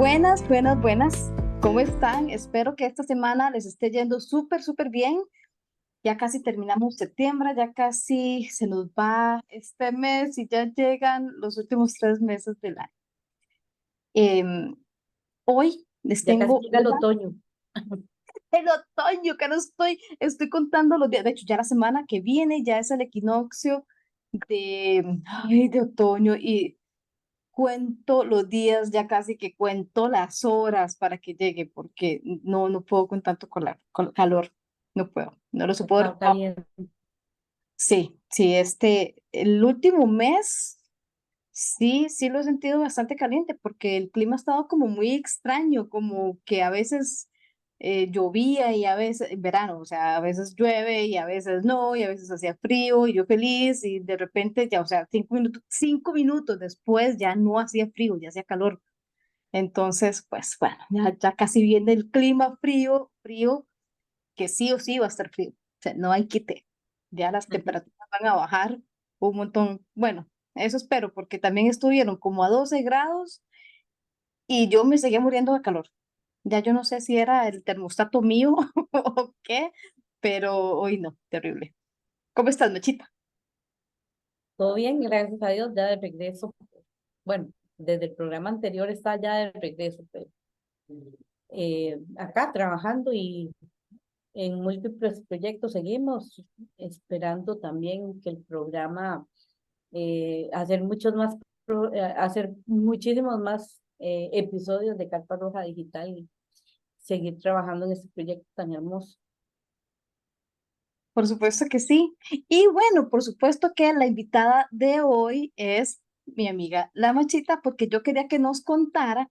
Buenas, buenas, buenas. ¿Cómo están? Espero que esta semana les esté yendo súper, súper bien. Ya casi terminamos septiembre, ya casi se nos va este mes y ya llegan los últimos 3 meses del año. Em, Hoy les Ya casi tengo llega el otoño. el otoño, que no estoy contando los días. De hecho, ya la semana que viene ya es el equinoccio de otoño y cuento los días, ya casi que cuento las horas para que llegue, porque no puedo con tanto con calor, no puedo, no lo Está soporto. caliente. Sí, sí, el último mes, sí lo he sentido bastante caliente, porque el clima ha estado como muy extraño, como que a veces llovía y a veces, en verano, o sea, a veces llueve y a veces no, y a veces hacía frío y yo feliz y de repente ya, o sea, 5 minutos después ya no hacía frío, ya hacía calor. Entonces, pues bueno, ya casi viene el clima frío, frío, que sí o sí va a estar frío. O sea, no hay quite. Ya las temperaturas van a bajar un montón. Bueno, eso espero, porque también estuvieron como a 12 grados y yo me seguía muriendo de calor. Ya yo no sé si era el termostato mío o qué, pero hoy no, terrible. ¿Cómo estás, Mechita? Todo bien, gracias a Dios, ya de regreso. Bueno, desde el programa anterior está ya de regreso, pero acá trabajando y en múltiples proyectos seguimos esperando también que el programa, hacer muchísimos más episodios de Carpa Roja Digital y seguir trabajando en este proyecto tan hermoso. Por supuesto que sí. Y bueno, por supuesto que la invitada de hoy es mi amiga La Machita, porque yo quería que nos contara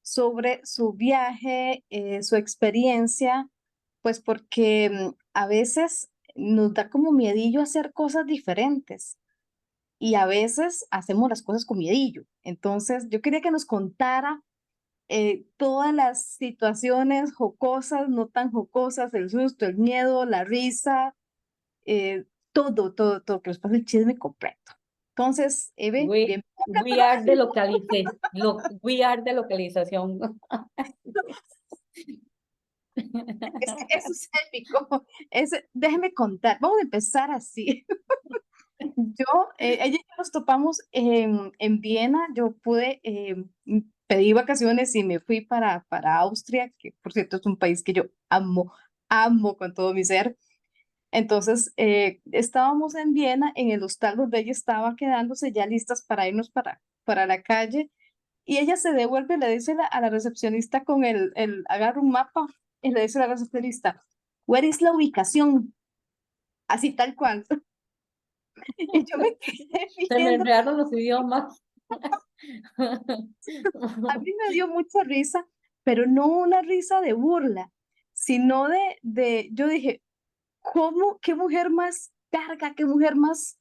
sobre su viaje, su experiencia, pues porque a veces nos da como miedillo hacer cosas diferentes y a veces hacemos las cosas con miedillo. Entonces, yo quería que nos contara todas las situaciones jocosas, no tan jocosas, el susto, el miedo, la risa, todo, que nos pase el chisme completo. Entonces, Eve, We, bien. we are de we are de localización. Es que eso es épico. Déjeme contar, vamos a empezar así. Ella y yo nos topamos en Viena, yo pedí vacaciones y me fui para Austria, que por cierto es un país que yo amo con todo mi ser. Entonces, estábamos en Viena, en el hostal donde ella estaba quedándose ya listas para irnos para la calle, y ella se devuelve y le dice a la recepcionista agarra un mapa y le dice a la recepcionista, ¿where is la ubicación? Así tal cual. Y yo me quedé Se me viendo, enredaron los idiomas. a mí me dio mucha risa, pero no una risa de burla, sino yo dije, ¿cómo? ¿Qué mujer más carga? ¿Qué mujer más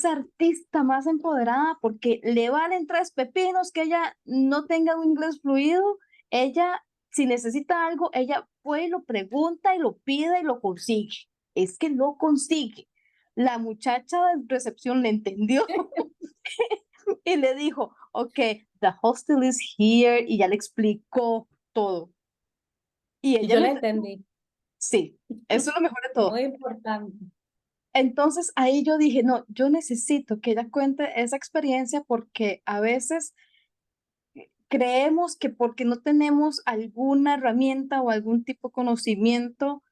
artista, más empoderada? Porque le valen tres pepinos que ella no tenga un inglés fluido. Ella, si necesita algo, ella fue y lo pregunta y lo pide y lo consigue. Es que lo consigue. La muchacha de recepción le entendió y le dijo, ok, the hostel is here, y ya le explicó todo. Y Y ella yo le la entendió. entendí. Sí, eso es lo mejor de todo. Muy importante. Entonces ahí yo dije, no, yo necesito que ella cuente esa experiencia, porque a veces creemos que porque no tenemos alguna herramienta o algún tipo de conocimiento,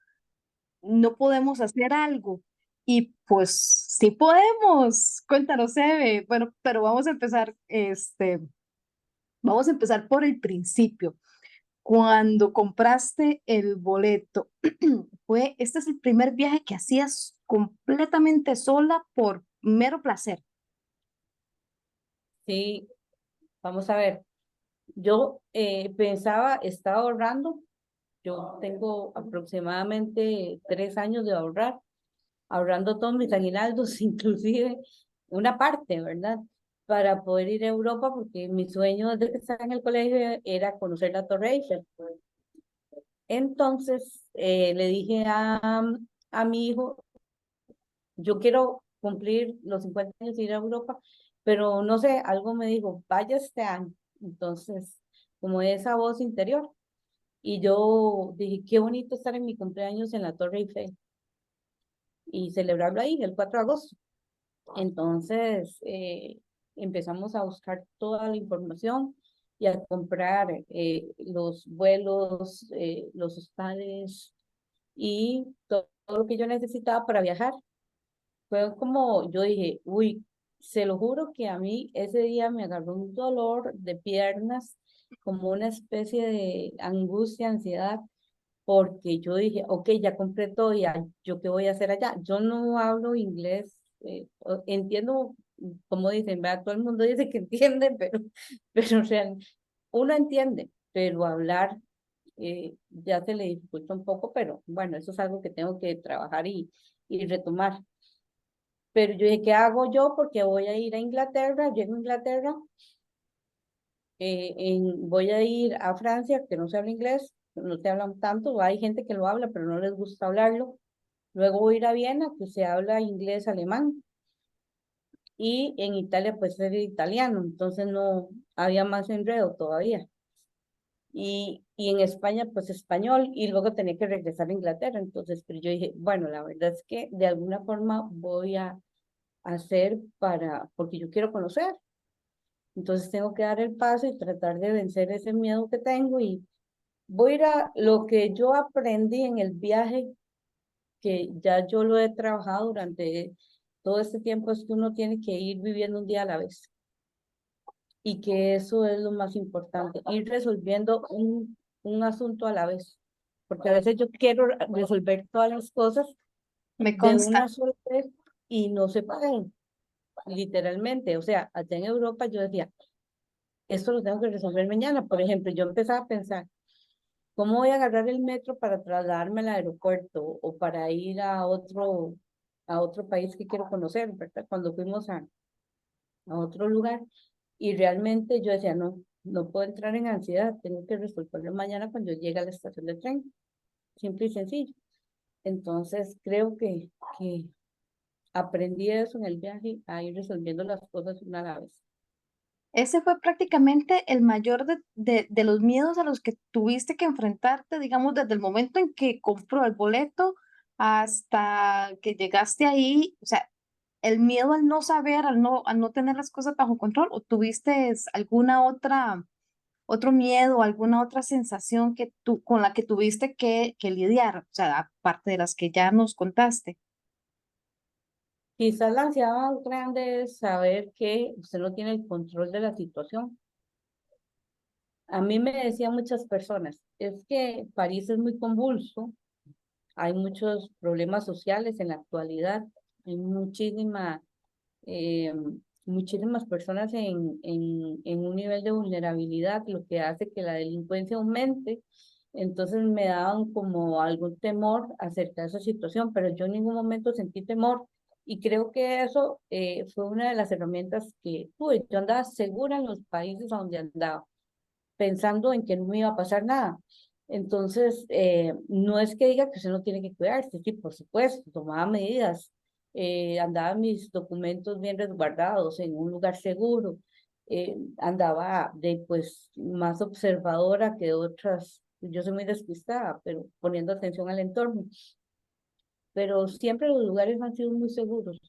no podemos hacer algo. Y pues sí podemos. Cuéntanos, Eve. Bueno, pero vamos a empezar por el principio. Cuando compraste el boleto, este es el primer viaje que hacías completamente sola por mero placer. Sí, vamos a ver. Yo pensaba, estaba ahorrando. Yo tengo aproximadamente 3 años de ahorrar, ahorrando todos mis aguinaldos, inclusive una parte, ¿verdad? Para poder ir a Europa, porque mi sueño desde que estaba en el colegio era conocer la Torre Eiffel. Entonces le dije a mi hijo, yo quiero cumplir los 50 años y ir a Europa, pero no sé, algo me dijo, vaya este año. Entonces como esa voz interior. Y yo dije, qué bonito estar en mi cumpleaños en la Torre Eiffel y celebrarlo ahí el 4 de agosto. Entonces empezamos a buscar toda la información y a comprar los vuelos, los hostales y todo lo que yo necesitaba para viajar. Fue como yo dije, uy, se lo juro que a mí ese día me agarró un dolor de piernas, como una especie de angustia, ansiedad, porque yo dije, ok, ya compré todo, ya, ¿yo qué voy a hacer allá? Yo no hablo inglés, entiendo, como dicen, ¿verdad? Todo el mundo dice que entiende, pero uno entiende, pero hablar ya se le dificulta un poco, pero bueno, eso es algo que tengo que trabajar y retomar. Pero yo dije, ¿qué hago yo? Porque voy a ir a Inglaterra, llego a Inglaterra, voy a ir a Francia, que no se habla inglés, no se hablan tanto, hay gente que lo habla, pero no les gusta hablarlo. Luego voy a ir a Viena, que se habla inglés, alemán, y en Italia pues era italiano, entonces no había más enredo todavía. Y en España pues español, y luego tenía que regresar a Inglaterra, entonces, pero yo dije, bueno, la verdad es que de alguna forma voy a hacer porque yo quiero conocer. Entonces tengo que dar el paso y tratar de vencer ese miedo que tengo y voy a ir a lo que yo aprendí en el viaje, que ya yo lo he trabajado durante todo este tiempo, es que uno tiene que ir viviendo un día a la vez y que eso es lo más importante, ir resolviendo un asunto a la vez, porque a veces yo quiero resolver todas las cosas Me de una consta. sola vez y no se pueden, literalmente. O sea, allá en Europa yo decía, esto lo tengo que resolver mañana. Por ejemplo, yo empezaba a pensar, ¿cómo voy a agarrar el metro para trasladarme al aeropuerto o para ir a otro país que quiero conocer, ¿verdad? Cuando fuimos a otro lugar y realmente yo decía, no, no puedo entrar en ansiedad, tengo que resolverlo mañana cuando llegue a la estación de tren, simple y sencillo. Entonces creo que aprendí eso en el viaje, a ir resolviendo las cosas una a la vez. Ese fue prácticamente el mayor de los miedos a los que tuviste que enfrentarte, digamos, desde el momento en que compró el boleto hasta que llegaste ahí, o sea, el miedo al no saber, al no tener las cosas bajo control, o tuviste alguna otro miedo, alguna otra sensación que con la que tuviste que lidiar, o sea, aparte de las que ya nos contaste. Quizás la ansiedad más grande es saber que usted no tiene el control de la situación. A mí me decían muchas personas, es que París es muy convulso, hay muchos problemas sociales en la actualidad, hay eh, muchísimas personas en un nivel de vulnerabilidad, lo que hace que la delincuencia aumente. Entonces me daban como algún temor acerca de esa situación, pero yo en ningún momento sentí temor. Y creo que eso fue una de las herramientas que tuve. Yo andaba segura en los países a donde andaba, pensando en que no me iba a pasar nada. Entonces, no es que diga que usted no tiene que cuidarse, sí, por supuesto, tomaba medidas, andaba mis documentos bien resguardados en un lugar seguro, andaba de pues más observadora que otras, yo soy muy despistada, pero poniendo atención al entorno, pero siempre los lugares han sido muy seguros.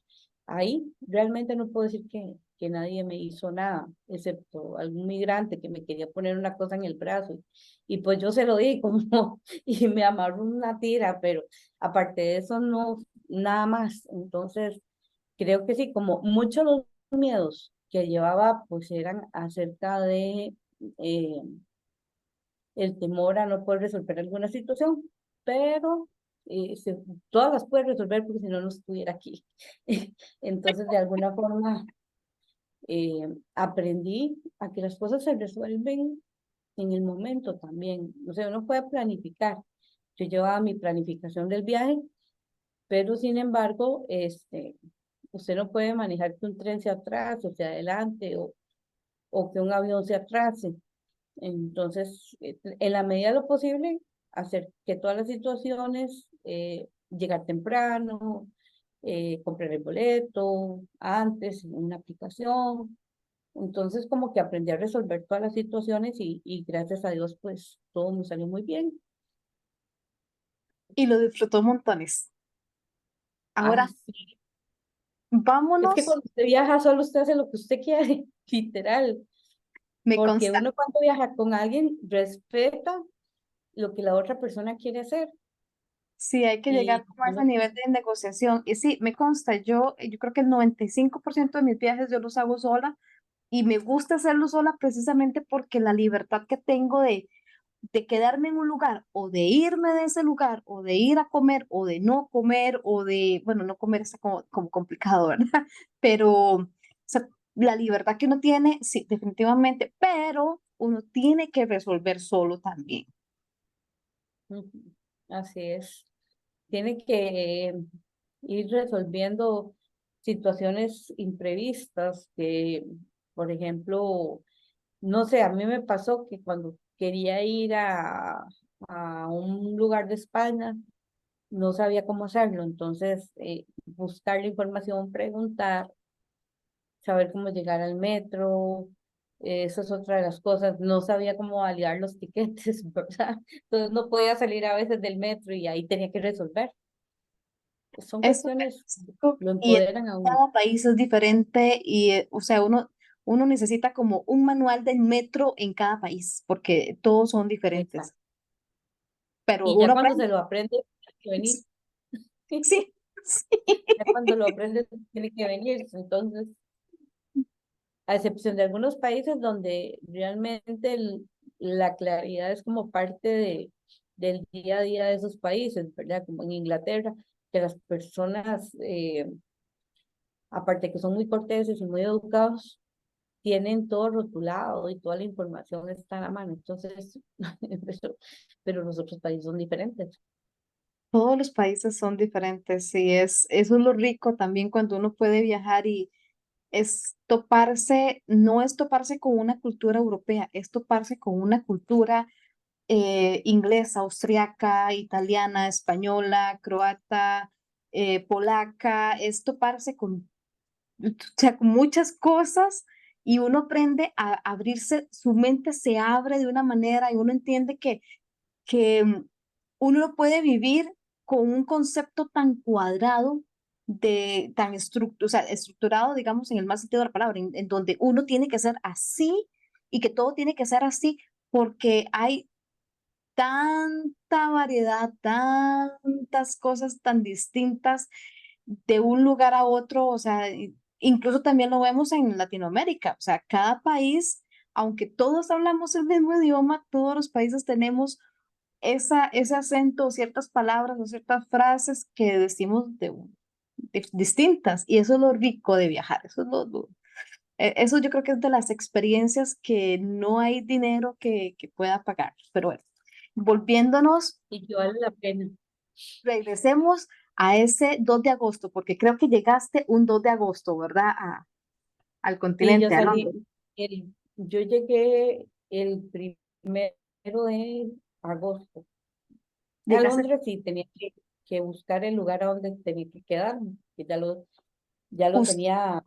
Ahí realmente no puedo decir que nadie me hizo nada, excepto algún migrante que me quería poner una cosa en el brazo y pues yo se lo di como y me amarró una tira, pero aparte de eso no, nada más. Entonces, creo que sí, como muchos los miedos que llevaba pues eran acerca de eh, el temor a no poder resolver alguna situación, pero todas las puedes resolver porque si no, no estuviera aquí. Entonces, de alguna forma, aprendí a que las cosas se resuelven en el momento también. O sea, uno puede planificar. Yo llevaba mi planificación del viaje, pero sin embargo, usted no puede manejar que un tren se atrase o se adelante o que un avión se atrase. Entonces, en la medida de lo posible, hacer que todas las situaciones, llegar temprano, comprar el boleto antes en una aplicación, Entonces como que aprendí a resolver todas las situaciones y gracias a Dios pues todo me salió muy bien. Y lo disfrutó montones. Ah, Ahora, sí. Es que vámonos, cuando usted viaja solo usted hace lo que usted quiere, literal. me Porque consta. uno cuando viaja con alguien respeta lo que la otra persona quiere hacer. Sí, hay que llegar Y como a ese uno, nivel de negociación. Y sí, me consta, yo creo que el 95% de mis viajes yo los hago sola y me gusta hacerlo sola precisamente porque la libertad que tengo de quedarme en un lugar o de irme de ese lugar o de ir a comer o de no comer o de, bueno, no comer está como complicado, ¿verdad? Pero, o sea, la libertad que uno tiene, sí, definitivamente, pero uno tiene que resolver solo también. ujú, así es. Tiene que ir resolviendo situaciones imprevistas que, por ejemplo, no sé, a mí me pasó que cuando quería ir a un lugar de España, no sabía cómo hacerlo, entonces buscar la información, preguntar, saber cómo llegar al metro, eso es otra de las cosas, no sabía cómo validar los tiquetes, ¿verdad? Entonces no podía salir a veces del metro y ahí tenía que resolver. Son Eso cuestiones es que rico, lo y empoderan a uno. cada país es diferente y, o sea, uno necesita como un manual del metro en cada país porque todos son diferentes, Exacto. pero Y ya uno cuando se aprende. lo aprende, tiene que venir. Sí, sí. Ya cuando lo aprende, tiene que venir. Entonces, a excepción de algunos países donde realmente la claridad es como parte del día a día de esos países, ¿verdad? Como en Inglaterra, que las personas, aparte que son muy corteses y muy educados, tienen todo rotulado y toda la información está a la mano. Entonces, pero los otros países son diferentes. Todos los países son diferentes y eso es lo rico también cuando uno puede viajar y es toparse, no es toparse con una cultura europea, es toparse con una cultura inglesa, austriaca, italiana, española, croata, polaca, es toparse o sea, con muchas cosas y uno aprende a abrirse, su mente se abre de una manera y uno entiende que uno no puede vivir con un concepto tan cuadrado, o sea, estructurado, digamos, en el más sentido de la palabra, en donde uno tiene que ser así y que todo tiene que ser así porque hay tanta variedad, tantas cosas tan distintas de un lugar a otro, o sea, incluso también lo vemos en Latinoamérica, o sea, cada país, aunque todos hablamos el mismo idioma, todos los países tenemos ese acento, ciertas palabras o ciertas frases que decimos distintas, y eso es lo rico de viajar, eso es eso yo creo que es de las experiencias que no hay dinero que pueda pagar, pero bueno, volviéndonos, Y que vale la pena. regresemos a ese 2 de agosto, porque creo que llegaste un 2 de agosto, ¿verdad? Al Sí, yo continente, a salí, Londres. yo llegué el 1 de agosto. A Llegaste, Londres sí tenía que buscar el lugar a donde tenía que quedarme, que ya lo usted tenía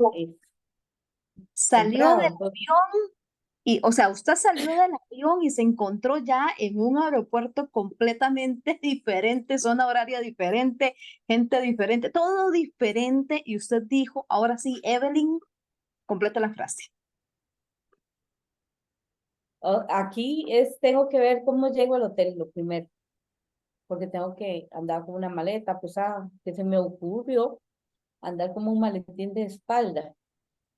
salió del comprado. Entonces, avión. Y, o sea, usted salió del avión y se encontró ya en un aeropuerto completamente diferente, zona horaria diferente, gente diferente, todo diferente. Y usted dijo, ahora sí, Evelyn, completa la frase. aquí tengo que ver cómo llego al hotel, lo primero, porque tengo que andar con una maleta pesada, que se me ocurrió andar como un maletín de espalda,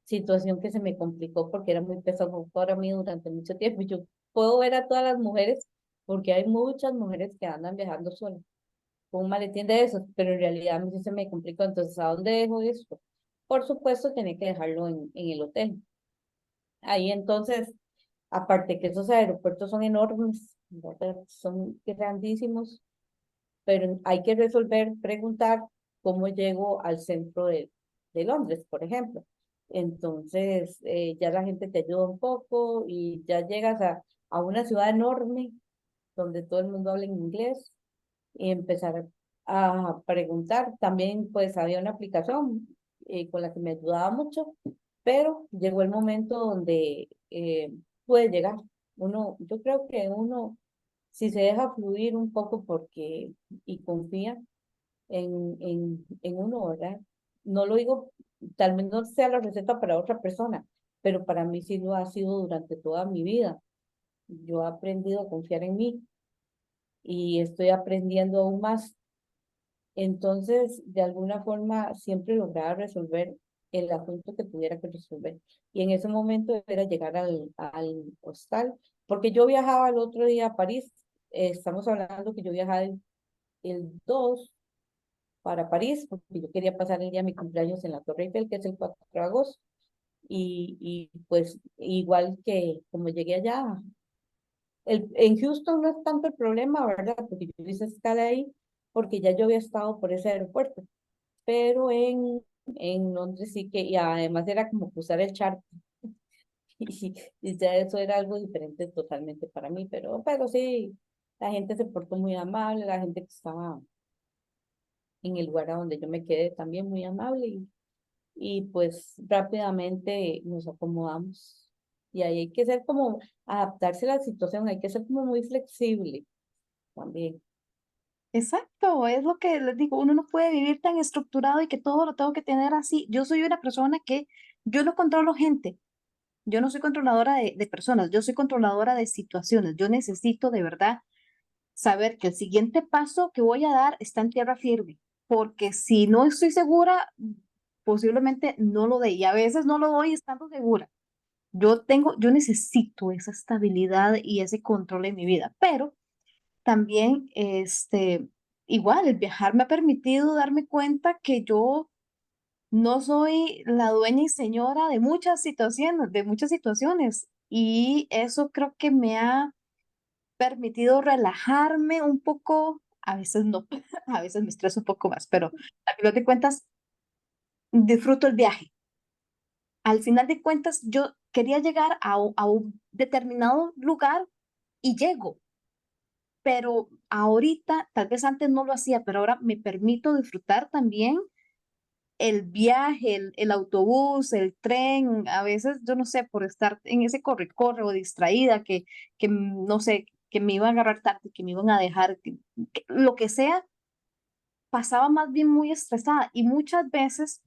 situación que se me complicó porque era muy pesado para mí durante mucho tiempo. Y yo puedo ver a todas las mujeres, porque hay muchas mujeres que andan viajando solas con un maletín de esos, pero en realidad a mí sí se me complicó. Entonces, ¿a dónde dejo esto? Por supuesto, tenía que dejarlo en el hotel. Ahí entonces, aparte que esos aeropuertos son enormes, ¿verdad? Son grandísimos, pero hay que resolver, preguntar cómo llego al centro de Londres, por ejemplo. Entonces, ya la gente te ayuda un poco y ya llegas a una ciudad enorme donde todo el mundo habla en inglés y empezar a preguntar. También, pues, había una aplicación con la que me ayudaba mucho, pero llegó el momento donde puede llegar. Yo creo que uno, si se deja fluir un poco y confía en uno, ¿verdad? No lo digo, tal vez no sea la receta para otra persona, pero para mí sí lo ha sido durante toda mi vida. Yo he aprendido a confiar en mí y estoy aprendiendo aún más. Entonces, de alguna forma, siempre lograba resolver el asunto que tuviera que resolver. Y en ese momento era llegar al hostal, porque yo viajaba el otro día a París. Estamos hablando que yo viajaba el 2 para París, porque yo quería pasar el día de mi cumpleaños en la Torre Eiffel, que es el 4 de agosto. Y pues igual que como llegué allá, en Houston no es tanto el problema, ¿verdad? Porque yo hice escala ahí, porque ya yo había estado por ese aeropuerto, pero en Londres sí que, y además era como cruzar el charco, y ya eso era algo diferente totalmente para mí, pero sí, la gente se portó muy amable, la gente que estaba en el lugar a donde yo me quedé también muy amable, y pues rápidamente nos acomodamos. Y ahí hay que ser como, adaptarse a la situación, hay que ser como muy flexible también. Exacto, es lo que les digo, uno no puede vivir tan estructurado y que todo lo tengo que tener así. Yo soy una persona que yo no controlo gente, yo no soy controladora de personas, yo soy controladora de situaciones. Yo necesito de verdad saber que el siguiente paso que voy a dar está en tierra firme, porque si no estoy segura, posiblemente no lo dé y a veces no lo doy estando segura. Yo necesito esa estabilidad y ese control en mi vida, pero también, igual, el viajar me ha permitido darme cuenta que yo no soy la dueña y señora de muchas situaciones, y eso creo que me ha permitido relajarme un poco, a veces no, a veces me estreso un poco más, pero al final de cuentas disfruto el viaje. Al final de cuentas yo quería llegar a un determinado lugar y llego, pero ahorita, tal vez antes no lo hacía, pero ahora me permito disfrutar también el viaje, el autobús, el tren. A veces, yo no sé, por estar en ese corre-corre o distraída, no sé, que me iban a agarrar tarde, que me iban a dejar, lo que sea, pasaba más bien muy estresada y muchas veces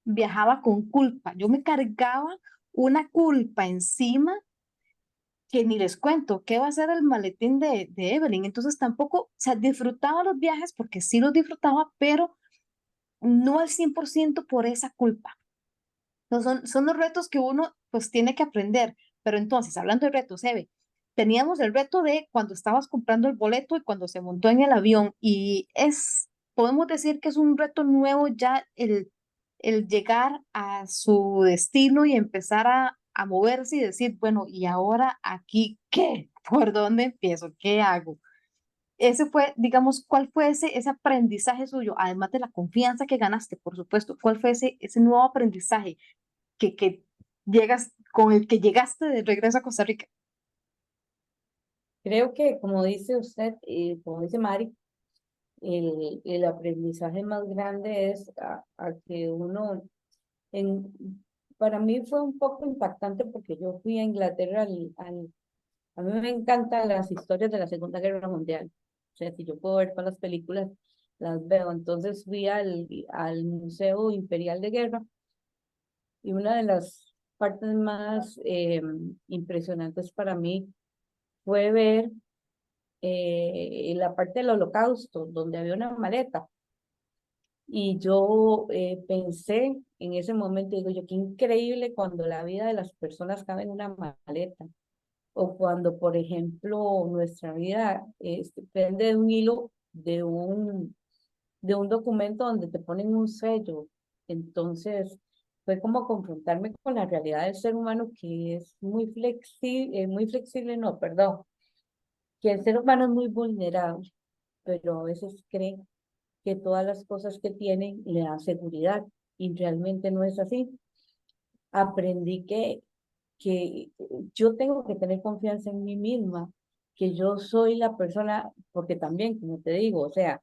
viajaba con culpa. Yo me cargaba una culpa encima que ni les cuento qué va a ser el maletín de Evelyn. Entonces tampoco, o sea, disfrutaba los viajes porque sí los disfrutaba, pero no al 100% por esa culpa. Entonces, son los retos que uno pues tiene que aprender. Pero entonces, hablando de retos, Eve, teníamos el reto de cuando estabas comprando el boleto y cuando se montó en el avión, y podemos decir que es un reto nuevo ya el llegar a su destino y empezar a moverse y decir, bueno, ¿y ahora aquí qué? ¿Por dónde empiezo? ¿Qué hago? Ese fue, digamos, ¿cuál fue ese aprendizaje suyo? Además de la confianza que ganaste, por supuesto, ¿cuál fue ese nuevo aprendizaje que con el que llegaste de regreso a Costa Rica? Creo que, como dice usted, como dice Mari, el aprendizaje más grande es a que uno, en, para mí fue un poco impactante porque yo fui a Inglaterra a mí me encantan las historias de la Segunda Guerra Mundial. O sea, si yo puedo ver todas las películas, las veo. Entonces fui al Museo Imperial de Guerra, y una de las partes más impresionantes para mí fue ver la parte del Holocausto, donde había una maleta. Y yo pensé en ese momento, digo yo, qué increíble cuando la vida de las personas cabe en una maleta. O cuando, por ejemplo, nuestra vida pende de un hilo de un documento donde te ponen un sello. Entonces, fue como confrontarme con la realidad del ser humano, que es muy flexible, no, perdón, que el ser humano es muy vulnerable, pero a veces cree que todas las cosas que tiene le dan seguridad, y realmente no es así. Aprendí que yo tengo que tener confianza en mí misma, que yo soy la persona, porque también, como te digo, o sea,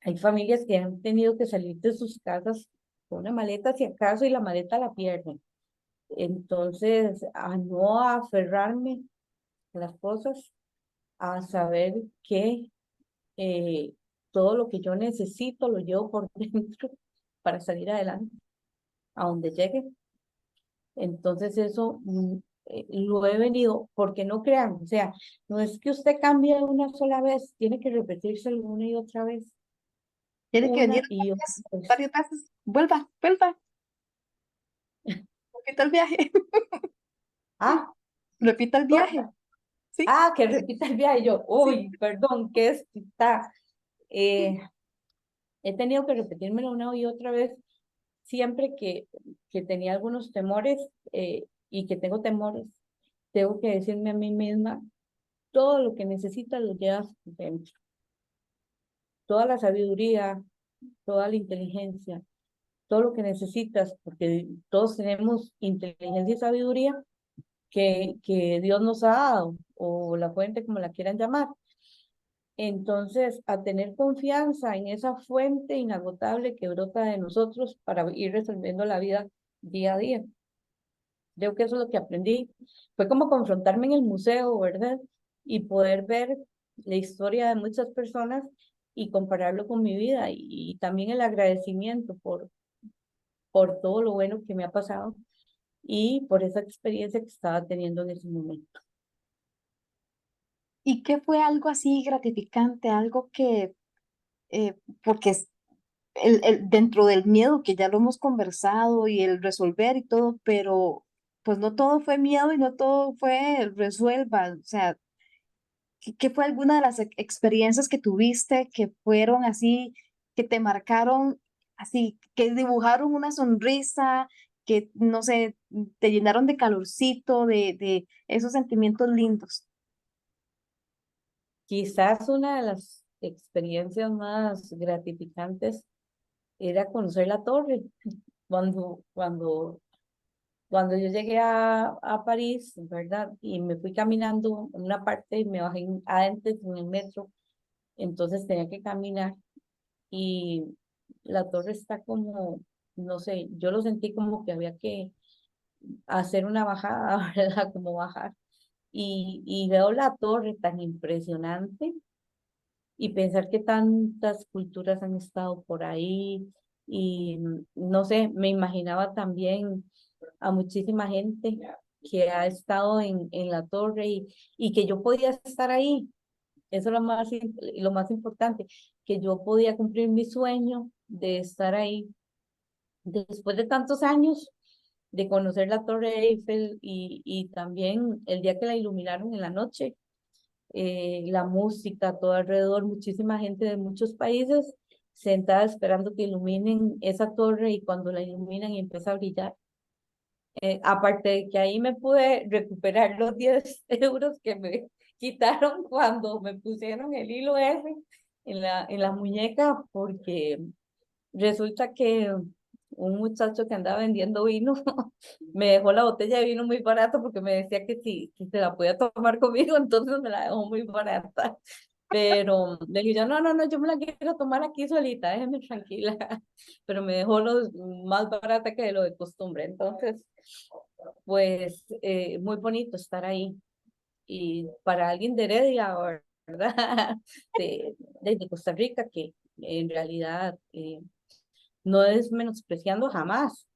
hay familias que han tenido que salir de sus casas con una maleta si acaso y la maleta la pierden. Entonces, a no aferrarme a las cosas, a saber que eh, todo lo que yo necesito lo llevo por dentro para salir adelante, a donde llegue. Entonces eso lo he venido, porque no crean, o sea, no es que usted cambie una sola vez, tiene que repetírselo una y otra vez, Tiene que venir una y otra vez. varias veces. Vuelva, vuelva, repita el viaje, Ah, repita el viaje. Sí, que repita el viaje. Yo, sí. uy, perdón, ¿qué es? Está. Eh, He tenido que repetírmelo una y otra vez siempre que tenía algunos temores y que tengo temores. Tengo que decirme a mí misma, todo lo que necesitas lo llevas dentro. Toda la sabiduría, toda la inteligencia, todo lo que necesitas, porque todos tenemos inteligencia y sabiduría que Dios nos ha dado, o la fuente como la quieran llamar. Entonces, a tener confianza en esa fuente inagotable que brota de nosotros para ir resolviendo la vida día a día. Creo que eso es lo que aprendí. Fue como confrontarme en el museo, ¿verdad? Y poder ver la historia de muchas personas y compararlo con mi vida y también el agradecimiento por todo lo bueno que me ha pasado y por esa experiencia que estaba teniendo en ese momento. ¿Y qué fue algo así gratificante, algo que, porque dentro del miedo, que ya lo hemos conversado y el resolver y todo, pero pues no todo fue miedo y no todo fue el resuelva, o sea, ¿qué fue alguna de las experiencias que tuviste que fueron así, que te marcaron así, que dibujaron una sonrisa, que no sé, te llenaron de calorcito, de esos sentimientos lindos? Quizás una de las experiencias más gratificantes era conocer la torre. Cuando yo llegué a París, ¿verdad? Y me fui caminando en una parte y me bajé antes en el metro, entonces tenía que caminar y la torre está como, no sé, yo lo sentí como que había que hacer una bajada, ¿verdad? Como bajar. Y veo la torre tan impresionante y pensar que tantas culturas han estado por ahí y no sé, me imaginaba también a muchísima gente que ha estado en la torre y que yo podía estar ahí. Eso es lo más importante, que yo podía cumplir mi sueño de estar ahí después de tantos años de conocer la Torre Eiffel y también el día que la iluminaron en la noche, la música, todo alrededor, muchísima gente de muchos países sentada esperando que iluminen esa torre y cuando la iluminan y empieza a brillar. Aparte de que ahí me pude recuperar los 10 euros que me quitaron cuando me pusieron el hilo ese en la muñeca, porque resulta que un muchacho que andaba vendiendo vino me dejó la botella de vino muy barata porque me decía que sí, que se la podía tomar conmigo, entonces me la dejó muy barata. Pero le dije yo, no, no, no, yo me la quiero tomar aquí solita, déjeme tranquila. Pero me dejó los más barata que de lo de costumbre. Entonces, pues muy bonito estar ahí. Y para alguien de Heredia, ¿verdad? De Costa Rica, que en realidad no es menospreciando jamás,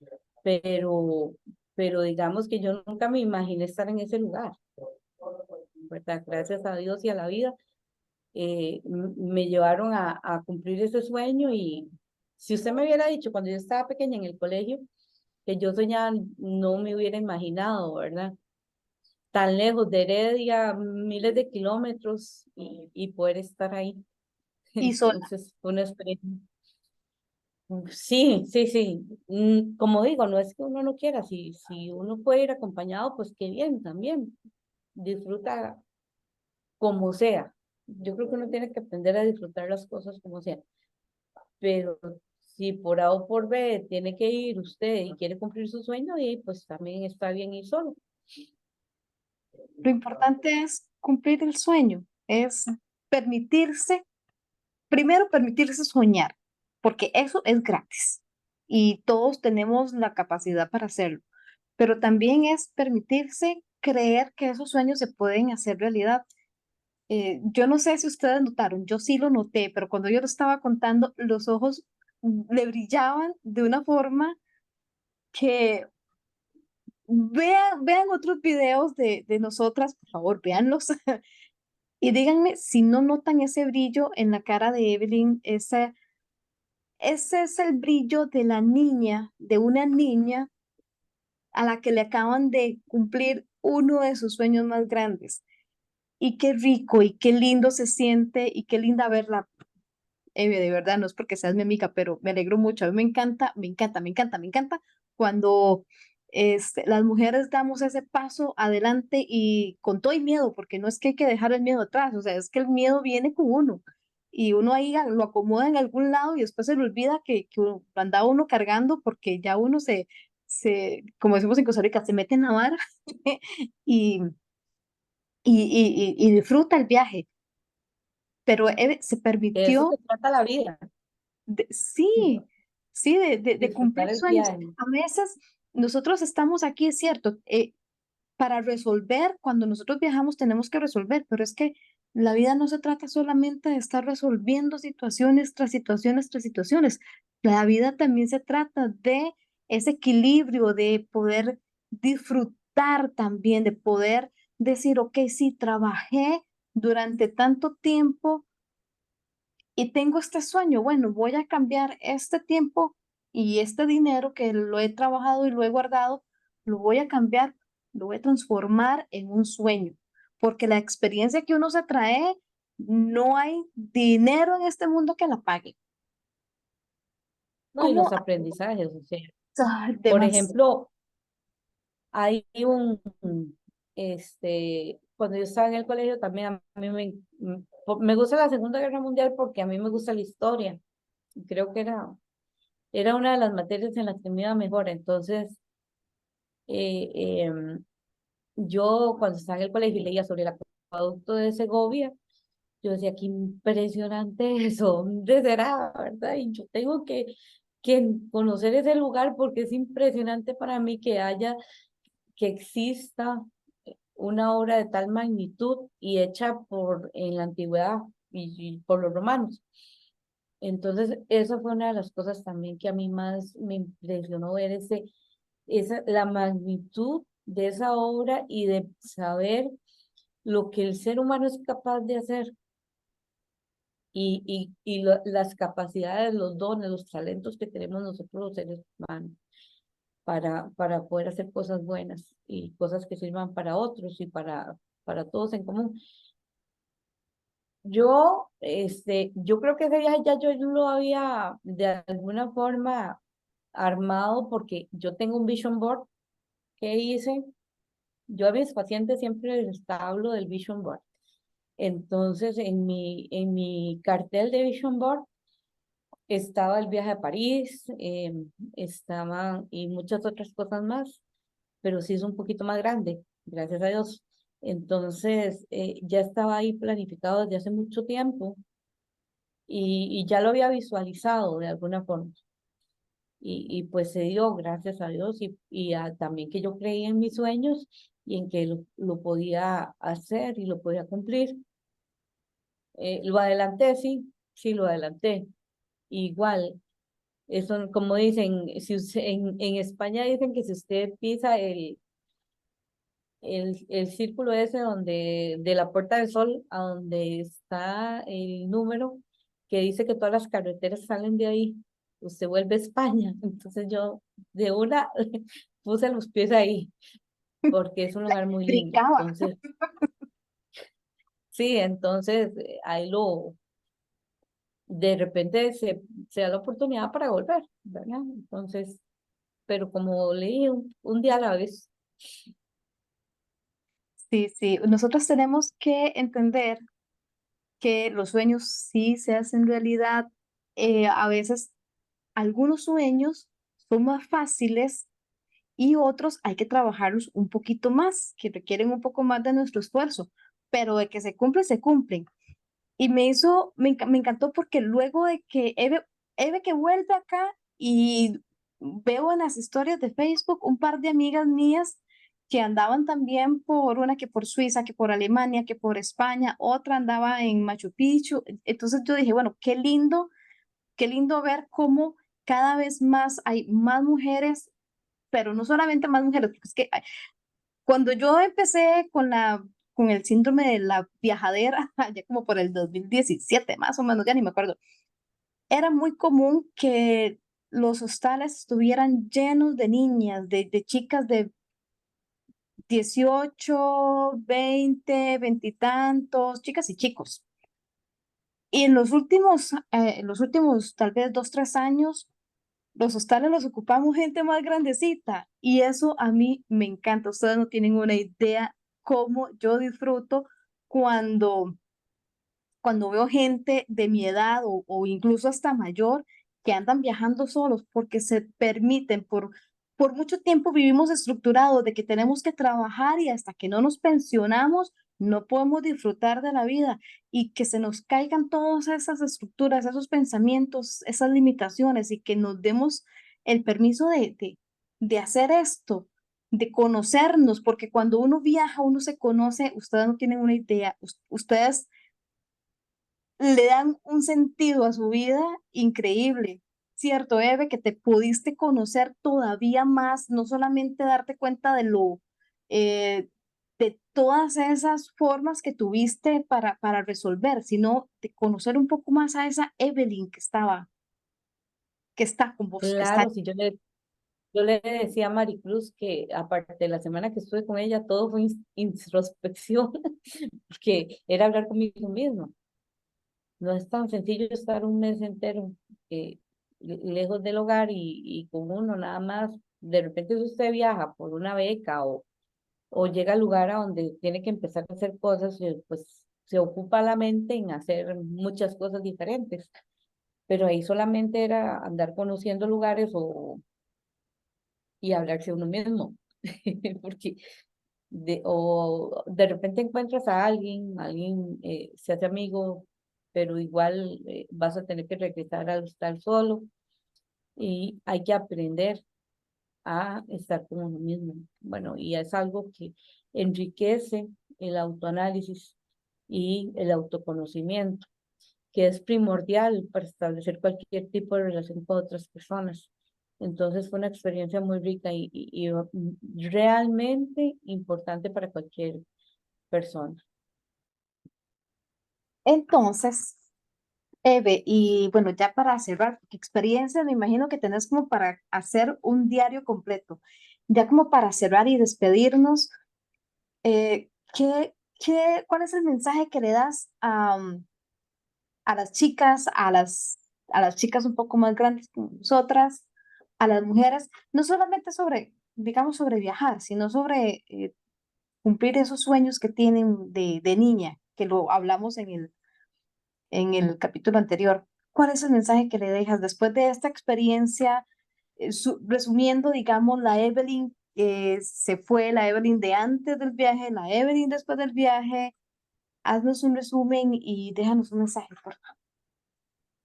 pero, pero digamos que yo nunca me imaginé estar en ese lugar, ¿verdad? Gracias a Dios y a la vida, me llevaron a cumplir ese sueño y si usted me hubiera dicho cuando yo estaba pequeña en el colegio que yo soñaba, no me hubiera imaginado, ¿verdad? Tan lejos de Heredia, miles de kilómetros y poder estar ahí. Y sola. Entonces, fue una experiencia. Sí, sí, sí. Como digo, no es que uno no quiera, si uno puede ir acompañado, pues qué bien también. Disfruta como sea. Yo creo que uno tiene que aprender a disfrutar las cosas como sea. Pero si por A o por B tiene que ir usted y quiere cumplir su sueño, y pues también está bien ir solo. Lo importante es cumplir el sueño, es permitirse, primero permitirse soñar, porque eso es gratis. y todos tenemos la capacidad para hacerlo, pero también es permitirse creer que esos sueños se pueden hacer realidad. Yo no sé si ustedes notaron, yo sí lo noté, pero cuando yo lo estaba contando, los ojos le brillaban de una forma que vean otros videos de nosotras, por favor, véanlos y díganme si no notan ese brillo en la cara de Evelyn, ese es el brillo de la niña, de una niña a la que le acaban de cumplir uno de sus sueños más grandes. Y qué rico y qué lindo se siente y qué linda verla. De verdad, no es porque seas mi amiga, pero me alegro mucho. A mí me encanta, me encanta, me encanta, me encanta cuando las mujeres damos ese paso adelante y con todo y miedo, porque no es que hay que dejar el miedo atrás, o sea, es que el miedo viene con uno y uno ahí lo acomoda en algún lado y después se le olvida que lo andaba uno cargando porque ya uno como decimos en Costa Rica, se mete en la vara y, y disfruta el viaje. Pero se De eso permitió. se trata la vida, Sí, sí, de disfrutar cumplir el sueños. viaje. A veces nosotros estamos aquí, es cierto, para resolver, cuando nosotros viajamos tenemos que resolver, pero es que la vida no se trata solamente de estar resolviendo situaciones tras situaciones tras situaciones. La vida también se trata de ese equilibrio, de poder disfrutar también, de poder decir, ok, sí, trabajé durante tanto tiempo y tengo este sueño, bueno, voy a cambiar este tiempo y este dinero que lo he trabajado y lo he guardado, lo voy a cambiar, lo voy a transformar en un sueño, porque la experiencia que uno se trae, no hay dinero en este mundo que la pague. No, y ¿Cómo? los aprendizajes, o sea, Ay, por demás. ejemplo, hay cuando yo estaba en el colegio también a mí me gusta la Segunda Guerra Mundial porque a mí me gusta la historia. Y creo que era una de las materias en las que me iba mejor. Entonces, eh, em, yo cuando estaba en el colegio y leía sobre el acueducto de Segovia, yo decía, qué impresionante eso, ¿dónde será, verdad? Y yo tengo que conocer ese lugar porque es impresionante para mí que exista una obra de tal magnitud y hecha en la antigüedad y por los romanos. Entonces, eso fue una de las cosas también que a mí más me impresionó ver la magnitud de esa obra y de saber lo que el ser humano es capaz de hacer las capacidades, los dones, los talentos que tenemos nosotros los seres humanos para poder hacer cosas buenas y cosas que sirvan para otros y para todos en común. Yo creo que ese viaje ya yo lo había de alguna forma armado porque yo tengo un vision board que hice. Yo a mis pacientes siempre les hablo del vision board. Entonces, en mi cartel de vision board estaba el viaje a París, estaban y muchas otras cosas más, pero sí es un poquito más grande, gracias a Dios. Entonces, ya estaba ahí planificado desde hace mucho tiempo y ya lo había visualizado de alguna forma. Y pues se dio, gracias a Dios, también que yo creí en mis sueños y en que lo podía hacer y lo podía cumplir. Lo adelanté, sí, sí lo adelanté. Igual, eso, como dicen, si en España dicen que si usted pisa el círculo ese de la Puerta del Sol, a donde está el número que dice que todas las carreteras salen de ahí, usted vuelve a España. Entonces yo de una puse los pies ahí, porque es un lugar muy lindo. Brincaba. Entonces, sí, entonces de repente se da la oportunidad para volver, ¿verdad? Entonces, pero como leí un día a la vez. Sí, sí, nosotros tenemos que entender que los sueños sí se hacen realidad. A veces algunos sueños son más fáciles y otros hay que trabajarlos un poquito más, que requieren un poco más de nuestro esfuerzo, pero de que se cumplen, se cumplen. Y me encantó porque luego de que Eve que vuelve acá y veo en las historias de Facebook un par de amigas mías que andaban también por una que por Suiza, que por Alemania, que por España, otra andaba en Machu Picchu. Entonces yo dije, bueno, qué lindo ver cómo cada vez más hay más mujeres, pero no solamente más mujeres, porque es que cuando yo empecé con el síndrome de la viajadera, ya como por el 2017 más o menos, ya ni me acuerdo, era muy común que los hostales estuvieran llenos de niñas, de chicas de 18, 20, veintitantos, chicas y chicos. Y en los últimos tal vez 2, 3 años, los hostales los ocupamos gente más grandecita y eso a mí me encanta. Ustedes no tienen una idea cómo yo disfruto cuando veo gente de mi edad o incluso hasta mayor que andan viajando solos porque se permiten, por mucho tiempo vivimos estructurados de que tenemos que trabajar y hasta que no nos pensionamos no podemos disfrutar de la vida y que se nos caigan todas esas estructuras, esos pensamientos, esas limitaciones y que nos demos el permiso de hacer esto, de conocernos, porque cuando uno viaja, uno se conoce, ustedes no tienen una idea, ustedes le dan un sentido a su vida increíble, ¿cierto, Eve? Que te pudiste conocer todavía más, no solamente darte cuenta eh, de todas esas formas que tuviste para resolver, sino de conocer un poco más a esa Evelyn que está con vos, que está. Claro, si yo le decía a Maricruz que aparte de la semana que estuve con ella, todo fue introspección, porque era hablar conmigo mismo. No es tan sencillo estar un mes entero eh, lejos del hogar y con uno nada más. De repente si usted viaja por una beca o llega al lugar a donde tiene que empezar a hacer cosas, pues se ocupa la mente en hacer muchas cosas diferentes. Pero ahí solamente era andar conociendo lugares y hablarse a uno mismo. Porque o de repente encuentras a alguien se hace amigo, pero igual vas a tener que regresar al estar solo y hay que aprender a estar con uno mismo. Bueno, y es algo que enriquece el autoanálisis y el autoconocimiento, que es primordial para establecer cualquier tipo de relación con otras personas. Entonces fue una experiencia muy rica y realmente importante para cualquier persona. Entonces, Eve, y bueno, ya para cerrar, porque experiencias me imagino que tenés como para hacer un diario completo. Ya como para cerrar y despedirnos, ¿cuál es el mensaje que le das a las chicas, a las chicas un poco más grandes que nosotras, a las mujeres, no solamente sobre, digamos, sobre viajar, sino sobre cumplir esos sueños que tienen de niña, que lo hablamos en el capítulo anterior? ¿Cuál es el mensaje que le dejas después de esta experiencia? Resumiendo, digamos, la Evelyn que se fue, la Evelyn de antes del viaje, la Evelyn después del viaje. Haznos un resumen y déjanos un mensaje, por favor.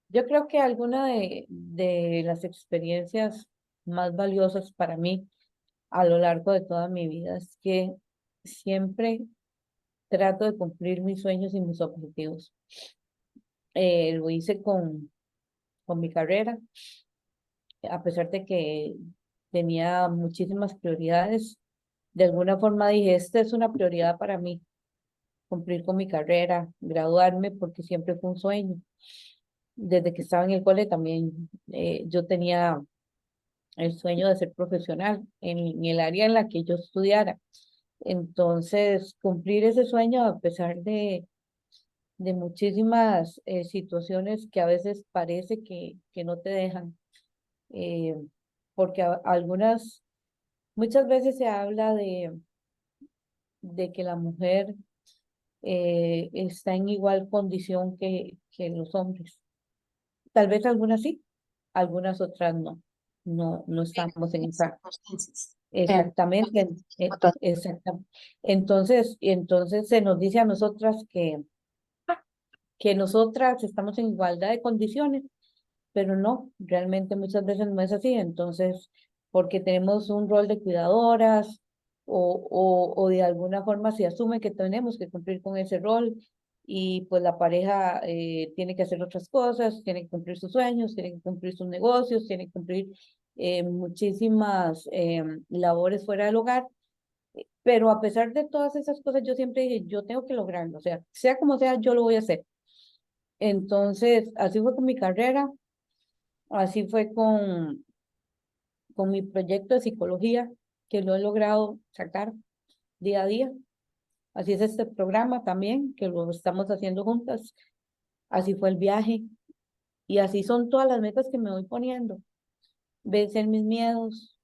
Yo creo que alguna de las experiencias más valiosas para mí a lo largo de toda mi vida es que siempre trato de cumplir mis sueños y mis objetivos. Lo hice con mi carrera, a pesar de que tenía muchísimas prioridades. De alguna forma dije, esta es una prioridad para mí, cumplir con mi carrera, graduarme, porque siempre fue un sueño. Desde que estaba en el cole también yo tenía el sueño de ser profesional en el área en la que yo estudiara. Entonces, cumplir ese sueño a pesar de muchísimas situaciones que a veces parece que no te dejan, eh, porque muchas veces se habla de que la mujer está en igual condición que los hombres. Tal vez algunas sí, algunas otras no. No estamos en esa. Circunstancias. Exactamente, exactamente. Entonces se nos dice a nosotras que nosotras estamos en igualdad de condiciones pero no, realmente muchas veces no es así. Entonces, porque tenemos un rol de cuidadoras o de alguna forma se asume que tenemos que cumplir con ese rol y pues la pareja tiene que hacer otras cosas, tiene que cumplir sus sueños, tiene que cumplir sus negocios, tiene que cumplir muchísimas labores fuera del hogar. Pero a pesar de todas esas cosas, yo siempre dije, yo tengo que lograrlo, o sea como sea, yo lo voy a hacer. Entonces, así fue con mi carrera, así fue con mi proyecto de psicología, que lo he logrado sacar día a día. Así es este programa también, que lo estamos haciendo juntas. Así fue el viaje. Y así son todas las metas que me voy poniendo. Vencer mis miedos,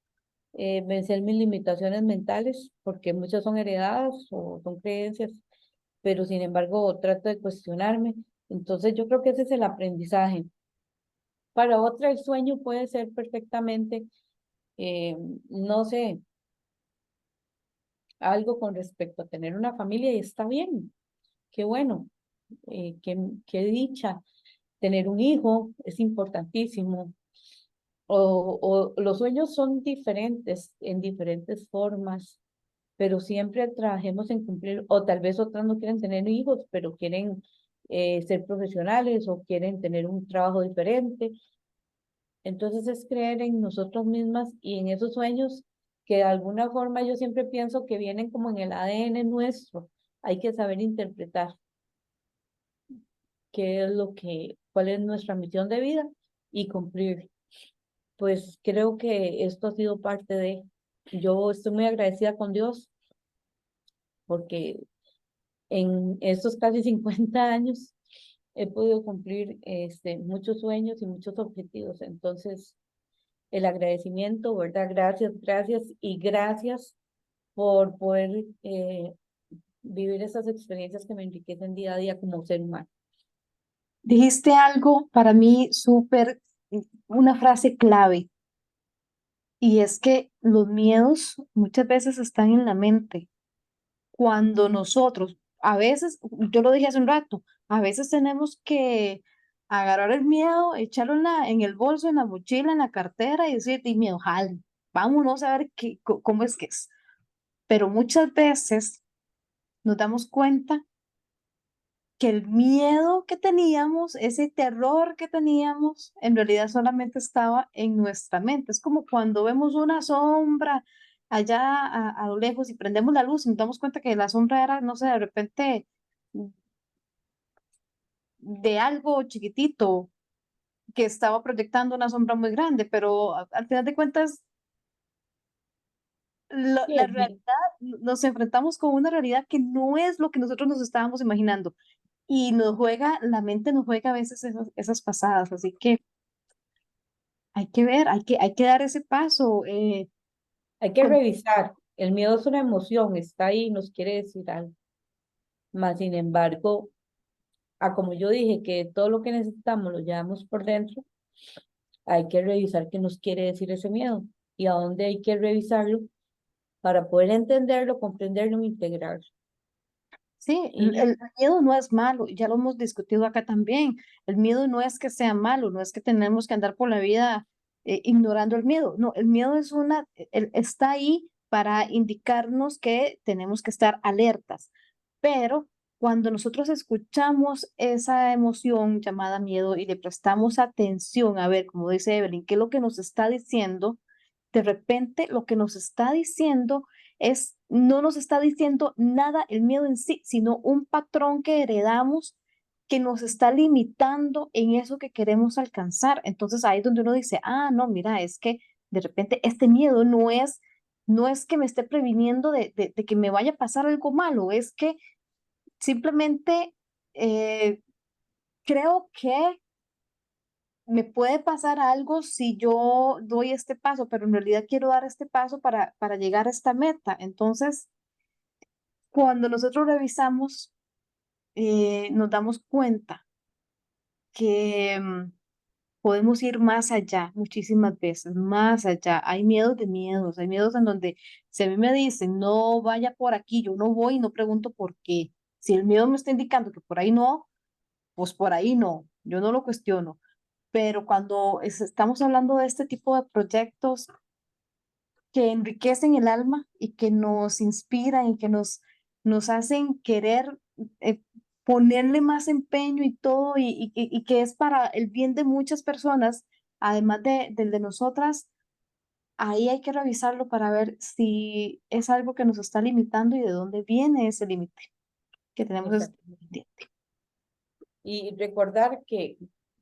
vencer mis limitaciones mentales, porque muchas son heredadas o son creencias, pero sin embargo trato de cuestionarme. Entonces yo creo que ese es el aprendizaje. Para otra el sueño puede ser perfectamente, eh, no sé, algo con respecto a tener una familia y está bien, qué bueno, qué dicha. Tener un hijo es importantísimo. O los sueños son diferentes en diferentes formas, pero siempre trabajemos en cumplir, o tal vez otras no quieren tener hijos, pero quieren ser profesionales o quieren tener un trabajo diferente. Entonces es creer en nosotros mismas y en esos sueños que de alguna forma yo siempre pienso que vienen como en el ADN nuestro. Hay que saber interpretar qué es lo que, cuál es nuestra misión de vida y cumplir. Pues creo que esto ha sido parte de, yo estoy muy agradecida con Dios porque en estos casi 50 años he podido cumplir muchos sueños y muchos objetivos. Entonces, el agradecimiento, ¿verdad? Gracias, gracias y gracias por poder vivir esas experiencias que me enriquecen día a día como ser humano. Dijiste algo para mí súper, una frase clave, y es que los miedos muchas veces están en la mente. Cuando nosotros, a veces, yo lo dije hace un rato, a veces tenemos que agarrar el miedo, echarlo en el bolso, en la mochila, en la cartera y decir, di miedo, jale, vámonos a ver cómo es que es. Pero muchas veces nos damos cuenta que el miedo que teníamos, ese terror que teníamos, en realidad solamente estaba en nuestra mente. Es como cuando vemos una sombra allá a lo lejos y prendemos la luz y nos damos cuenta que la sombra era, no sé, de repente de algo chiquitito que estaba proyectando una sombra muy grande, pero al final de cuentas, Sí, la realidad, nos enfrentamos con una realidad que no es lo que nosotros nos estábamos imaginando. Y nos juega, la mente nos juega a veces esas pasadas, así que hay que ver, hay que dar ese paso. hay que revisar. El miedo es una emoción, está ahí, nos quiere decir algo. Más sin embargo, como yo dije, que todo lo que necesitamos lo llevamos por dentro, hay que revisar qué nos quiere decir ese miedo y a dónde hay que revisarlo para poder entenderlo, comprenderlo e integrarlo. Sí, Y el miedo no es malo, ya lo hemos discutido acá también. El miedo no es que sea malo, no es que tenemos que andar por la vida ignorando el miedo. No, el miedo es está ahí para indicarnos que tenemos que estar alertas. Pero cuando nosotros escuchamos esa emoción llamada miedo y le prestamos atención, a ver, como dice Evelyn, qué es lo que nos está diciendo, de repente lo que nos está diciendo no nos está diciendo nada el miedo en sí, sino un patrón que heredamos que nos está limitando en eso que queremos alcanzar. Entonces ahí es donde uno dice, ah, no, mira, es que de repente este miedo no es que me esté previniendo de que me vaya a pasar algo malo, es que simplemente creo que me puede pasar algo si yo doy este paso, pero en realidad quiero dar este paso para llegar a esta meta. Entonces, cuando nosotros revisamos, nos damos cuenta que podemos ir más allá muchísimas veces, más allá. Hay miedos de miedos, hay miedos en donde si a mí me dicen, no vaya por aquí, yo no voy y no pregunto por qué. Si el miedo me está indicando que por ahí no, pues por ahí no, yo no lo cuestiono. pero cuando estamos hablando de este tipo de proyectos que enriquecen el alma y que nos inspiran y que nos hacen querer eh, ponerle más empeño y todo, y que es para el bien de muchas personas, además del de nosotras, ahí hay que revisarlo para ver si es algo que nos está limitando y de dónde viene ese límite que tenemos. Exacto. Y recordar que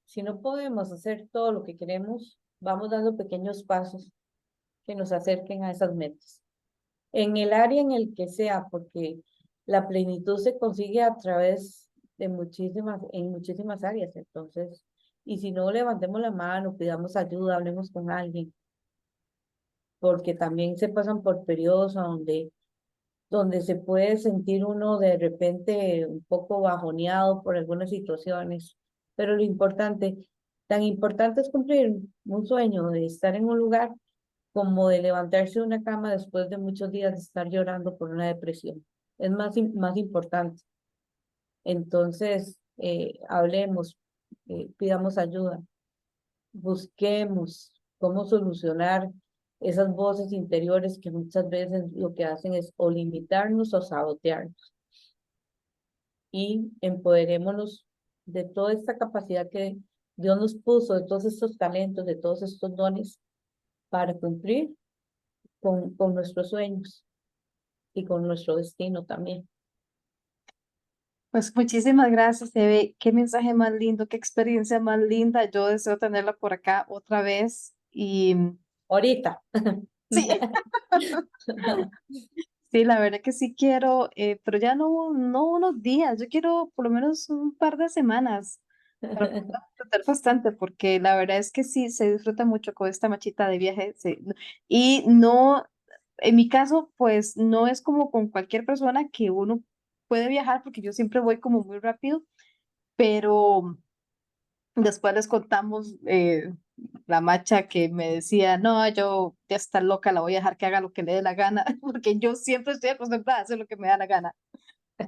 si no podemos hacer todo lo que queremos, vamos dando pequeños pasos que nos acerquen a esas metas. En el área en el que sea, porque la plenitud se consigue a través de en muchísimas áreas. Entonces, y si no, levantemos la mano, pidamos ayuda, hablemos con alguien, porque también se pasan por periodos donde se puede sentir uno de repente un poco bajoneado por algunas situaciones, pero tan importante es cumplir un sueño de estar en un lugar como de levantarse de una cama después de muchos días de estar llorando por una depresión. Es más importante. Entonces, hablemos, pidamos ayuda, busquemos cómo solucionar esas voces interiores que muchas veces lo que hacen es o limitarnos o sabotearnos, y empoderémonos de toda esta capacidad que Dios nos puso, de todos estos talentos, de todos estos dones para cumplir con nuestros sueños y con nuestro destino también. Pues muchísimas gracias, Eve. Qué mensaje más lindo, qué experiencia más linda. Yo deseo tenerla por acá otra vez. Y Ahorita. sí, sí, la verdad que sí quiero, pero ya no unos días, yo quiero por lo menos un par de semanas para poder disfrutar bastante, porque la verdad es que sí, se disfruta mucho con esta machita de viaje. Y no, en mi caso, pues no es como con cualquier persona que uno puede viajar, porque yo siempre voy como muy rápido, pero después les contamos la macha que me decía, no, yo ya está loca, la voy a dejar que haga lo que le dé la gana, porque yo siempre estoy acostumbrada a hacer lo que me da la gana.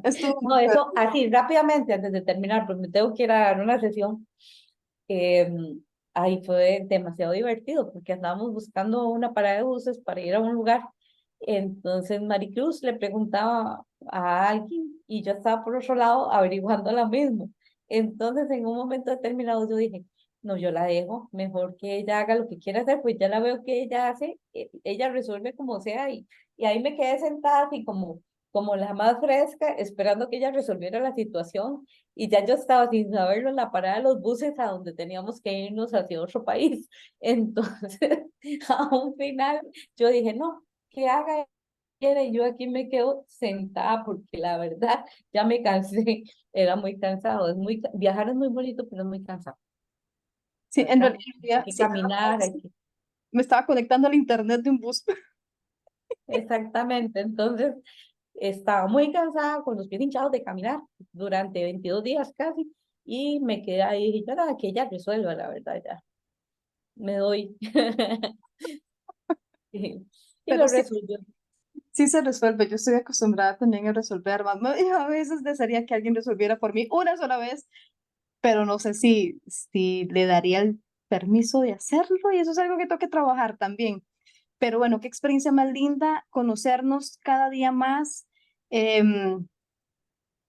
Estuvo No, muy eso divertido. así rápidamente antes de terminar, porque me tengo que ir a dar una sesión. Eh, Ahí fue demasiado divertido porque andábamos buscando una parada de buses para ir a un lugar. Entonces Maricruz le preguntaba a alguien y yo estaba por otro lado averiguando lo mismo. Entonces en un momento determinado yo dije, no, yo la dejo, mejor que ella haga lo que quiera hacer, pues ya la veo que ella hace, ella resuelve como sea, y ahí me quedé sentada así como la más fresca, esperando que ella resolviera la situación, y ya yo estaba sin saberlo en la parada de los buses a donde teníamos que irnos hacia otro país. Entonces, a un final, yo dije, no, que haga ella, y yo aquí me quedo sentada porque la verdad ya me cansé, era muy cansado, viajar es muy bonito, pero es muy cansado, Sí, en ¿verdad? Hay realidad, que sí, caminar, hay que... me estaba conectando al internet de un bus. Exactamente, entonces estaba muy cansada, con los pies hinchados de caminar durante 22 días casi, y me quedé ahí y dije, "Ya nada, que ella resuelva, la verdad, ya me doy". Y Pero lo sí, resolvió. sí se resuelve. Yo estoy acostumbrada también a resolver más. Yo a veces desearía que alguien resolviera por mí una sola vez, pero no sé si le daría el permiso de hacerlo, y eso es algo que tengo que trabajar también. Pero bueno, qué experiencia más linda conocernos cada día más, em,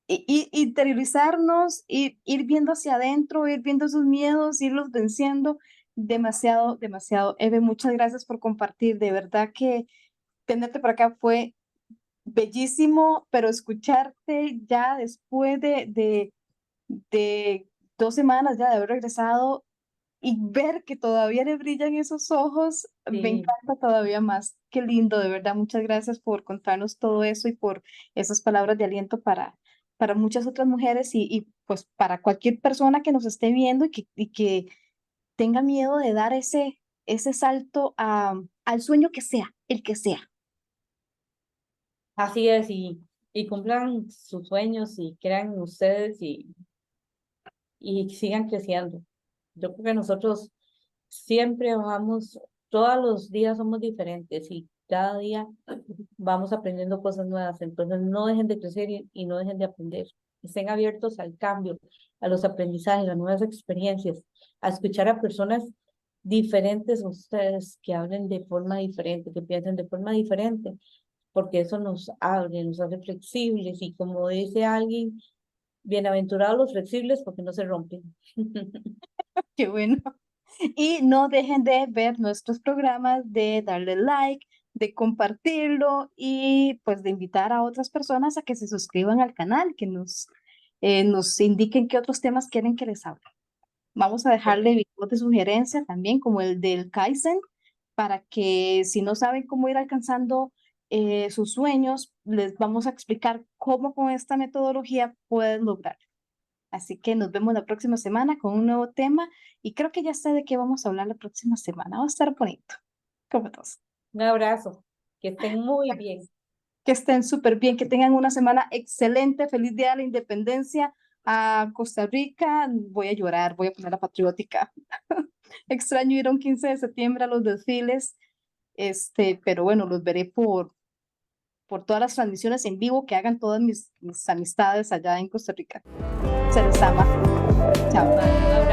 y interiorizarnos, ir viendo hacia adentro, ir viendo esos miedos, irlos venciendo. Demasiado, demasiado. Eve, muchas gracias por compartir. De verdad que tenerte por acá fue bellísimo, pero escucharte ya después de 2 semanas ya de haber regresado y ver que todavía le brillan esos ojos, me Sí, encanta todavía más. Qué lindo, de verdad. Muchas gracias por contarnos todo eso y por esas palabras de aliento para muchas otras mujeres, y pues para cualquier persona que nos esté viendo y que tenga miedo de dar ese salto al sueño que sea, el que sea. así es, y cumplan sus sueños y crean en ustedes, y sigan creciendo. Yo creo que nosotros siempre vamos, todos los días somos diferentes y cada día vamos aprendiendo cosas nuevas, entonces no dejen de crecer y no dejen de aprender. estén abiertos al cambio, a los aprendizajes, a nuevas experiencias, a escuchar a personas diferentes a ustedes, que hablen de forma diferente, que piensen de forma diferente, porque eso nos abre, nos hace flexibles y como dice alguien, bienaventurados los flexibles porque no se rompen. Qué bueno. Y no dejen de ver nuestros programas, de darle like, de compartirlo y pues de invitar a otras personas a que se suscriban al canal, que nos indiquen qué otros temas quieren que les hable. Vamos a dejarle videos de sugerencia también, como el del Kaizen, para que si no saben cómo ir alcanzando sus sueños, les vamos a explicar cómo con esta metodología pueden lograr. Así que nos vemos la próxima semana con un nuevo tema y creo que ya sé de qué vamos a hablar la próxima semana. Va a estar bonito. Como todos. Un abrazo, que estén muy bien. Que estén súper bien, que tengan una semana excelente. Feliz Día de la Independencia a Costa Rica. Voy a llorar, voy a poner la patriótica. Extraño ir a un 15 de septiembre a los desfiles, pero bueno, los veré por todas las transmisiones en vivo que hagan todas mis amistades allá en Costa Rica. Se les ama. Chao. Un abrazo.